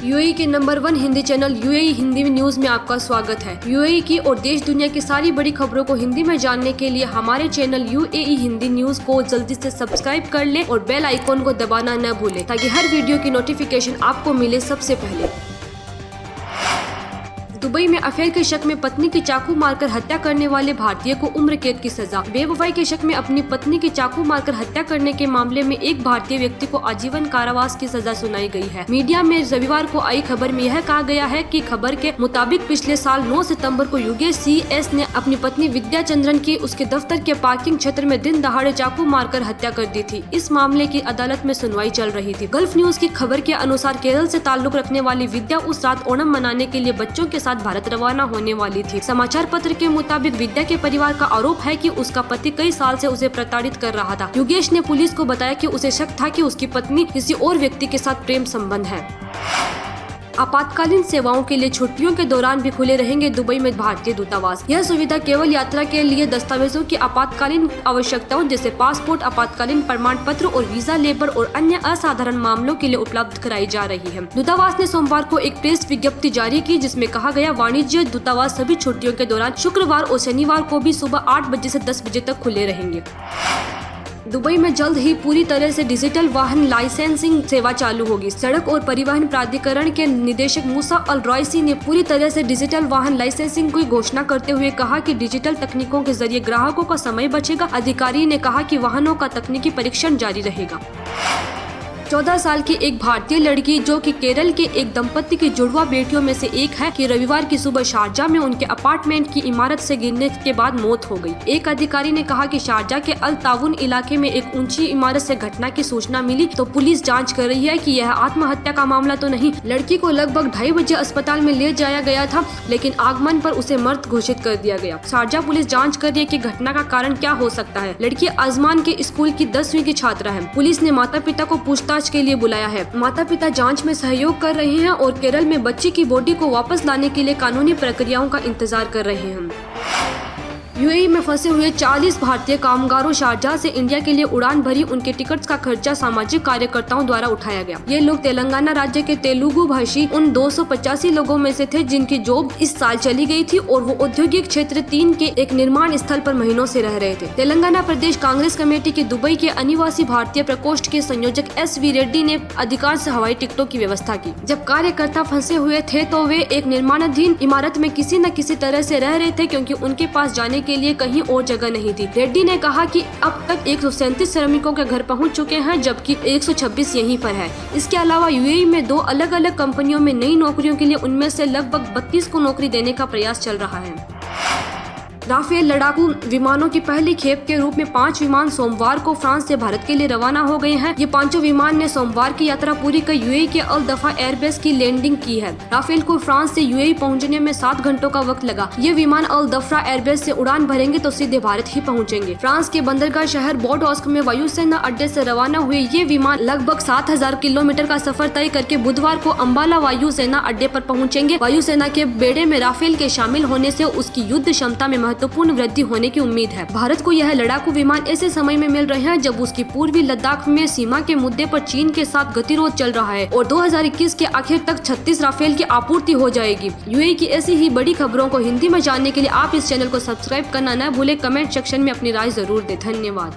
UAE के number 1 Hindi channel UAE Hindi news में आपका स्वागत है। यूएई की और देश दुनिया की सारी बड़ी खबरों को हिंदी में जानने के लिए हमारे चैनल यूएई हिंदी न्यूज को जल्दी से सब्सक्राइब कर लें और बेल आइकॉन को दबाना न भूलें ताकि हर वीडियो की नोटिफिकेशन आपको मिले सबसे पहले। दुबई में अफेयर के शक में पत्नी की चाकू मारकर हत्या करने वाले भारतीय को उम्र कैद की सजा। बेवफाई के शक में अपनी पत्नी की चाकू मारकर हत्या करने के मामले में एक भारतीय व्यक्ति को आजीवन कारावास की सजा सुनाई गई है। मीडिया में रविवार को आई खबर में यह कहा गया है कि खबर के मुताबिक पिछले साल 9 सितंबर को योगेश CS ने अपनी पत्नी विद्या चंद्रन की उसके दफ्तर के पार्किंग क्षेत्र में दिन दहाड़े चाकू मारकर हत्या कर दी थी। इस मामले की अदालत में सुनवाई चल रही थी। गल्फ न्यूज की खबर के अनुसार केरल से ताल्लुक रखने वाली विद्या उस रात ओणम मनाने के लिए बच्चों के साथ भारत रवाना होने वाली थी। समाचार पत्र के मुताबिक विद्या के परिवार का आरोप है कि उसका पति कई साल से उसे प्रताड़ित कर रहा था। योगेश ने पुलिस को बताया कि उसे शक था कि उसकी पत्नी किसी और व्यक्ति के साथ प्रेम संबंध है। आपातकालीन सेवाओं के लिए छुट्टियों के दौरान भी खुले रहेंगे दुबई में भारतीय दूतावास। यह सुविधा केवल यात्रा के लिए दस्तावेजों की आपातकालीन आवश्यकताओं जैसे पासपोर्ट, आपातकालीन प्रमाण पत्र और वीजा, लेबर और अन्य असाधारण मामलों के लिए उपलब्ध कराई जा रही है। दूतावास ने सोमवार को एक प्रेस विज्ञप्ति जारी की जिसमें कहा गया, वाणिज्य दूतावास सभी छुट्टियों के दौरान शुक्रवार और शनिवार को भी सुबह 8 बजे से 10 बजे तक खुले रहेंगे। दुबई में जल्द ही पूरी तरह से डिजिटल वाहन लाइसेंसिंग सेवा चालू होगी। सड़क और परिवहन प्राधिकरण के निदेशक मूसा अल रॉयसी ने पूरी तरह से डिजिटल वाहन लाइसेंसिंग की घोषणा करते हुए कहा कि डिजिटल तकनीकों के जरिए ग्राहकों का समय बचेगा। अधिकारी ने कहा कि वाहनों का तकनीकी परीक्षण जारी रहेगा। 14 साल की एक भारतीय लड़की जो कि केरल के एक दंपति की जुड़वा बेटियों में से एक है कि रविवार की सुबह शारजा में उनके अपार्टमेंट की इमारत से गिरने के बाद मौत हो गई। एक अधिकारी ने कहा कि शारजा के अल तावुन इलाके में एक ऊंची इमारत से घटना की सूचना मिली तो पुलिस जांच कर रही है कि यह आत्महत्या का मामला तो नहीं। लड़की को लगभग 2:30 बजे अस्पताल में ले जाया गया था लेकिन आगमन पर उसे मृत घोषित कर दिया गया। शारजा पुलिस जाँच कर रही है कि घटना का कारण क्या हो सकता है। लड़की आजमान के स्कूल की 10वीं की छात्रा है। पुलिस ने माता पिता को पूछताछ के लिए बुलाया है। माता पिता जांच में सहयोग कर रहे हैं और केरल में बच्ची की बॉडी को वापस लाने के लिए कानूनी प्रक्रियाओं का इंतजार कर रहे हैं। यूएई में फंसे हुए 40 भारतीय कामगारों शारजाह से इंडिया के लिए उड़ान भरी। उनके टिकट्स का खर्चा सामाजिक कार्यकर्ताओं द्वारा उठाया गया। ये लोग तेलंगाना राज्य के तेलुगु भाषी उन 285 लोगों में से थे जिनकी जॉब इस साल चली गई थी और वो औद्योगिक क्षेत्र 3 के एक निर्माण स्थल पर महीनों से रह रहे थे। तेलंगाना प्रदेश कांग्रेस कमेटी के दुबई के अनिवासी भारतीय प्रकोष्ठ के संयोजक SV रेड्डी ने अधिकांश हवाई टिकटों की व्यवस्था की। जब कार्यकर्ता फंसे हुए थे तो वे एक निर्माणाधीन इमारत में किसी न किसी तरह से रह रहे थे क्योंकि उनके पास जाने के लिए कहीं और जगह नहीं थी। रेड्डी ने कहा कि अब तक 137 श्रमिकों के घर पहुंच चुके हैं जबकि 126 यहीं पर है। इसके अलावा यूएई में 2 अलग अलग कंपनियों में नई नौकरियों के लिए उनमें से लगभग 32 को नौकरी देने का प्रयास चल रहा है। राफेल लड़ाकू विमानों की पहली खेप के रूप में 5 विमान सोमवार को फ्रांस से भारत के लिए रवाना हो गए हैं। ये 5 विमान ने सोमवार की यात्रा पूरी कर यूएई के अल दफा एयरबेस की लैंडिंग की है। राफेल को फ्रांस से यूएई पहुंचने में 7 घंटों का वक्त लगा। ये विमान अल दफा एयरबेस से उड़ान भरेंगे तो सीधे भारत ही पहुंचेंगे। फ्रांस के बंदरगाह शहर बोर्डोस्क में वायुसेना अड्डे से रवाना हुए ये विमान लगभग 7000 किलोमीटर का सफर तय करके बुधवार को अम्बाला वायुसेना अड्डे पर पहुंचेंगे। वायुसेना के बेड़े में राफेल के शामिल होने से उसकी युद्ध क्षमता में महत्वपूर्ण वृद्धि होने की उम्मीद है। भारत को यह लड़ाकू विमान ऐसे समय में मिल रहे हैं जब उसकी पूर्वी लद्दाख में सीमा के मुद्दे पर चीन के साथ गतिरोध चल रहा है और 2021 के आखिर तक 36 राफेल की आपूर्ति हो जाएगी। यूएई की ऐसी ही बड़ी खबरों को हिंदी में जानने के लिए आप इस चैनल को सब्सक्राइब करना न भूलें। कमेंट सेक्शन में अपनी राय जरूर दें। धन्यवाद।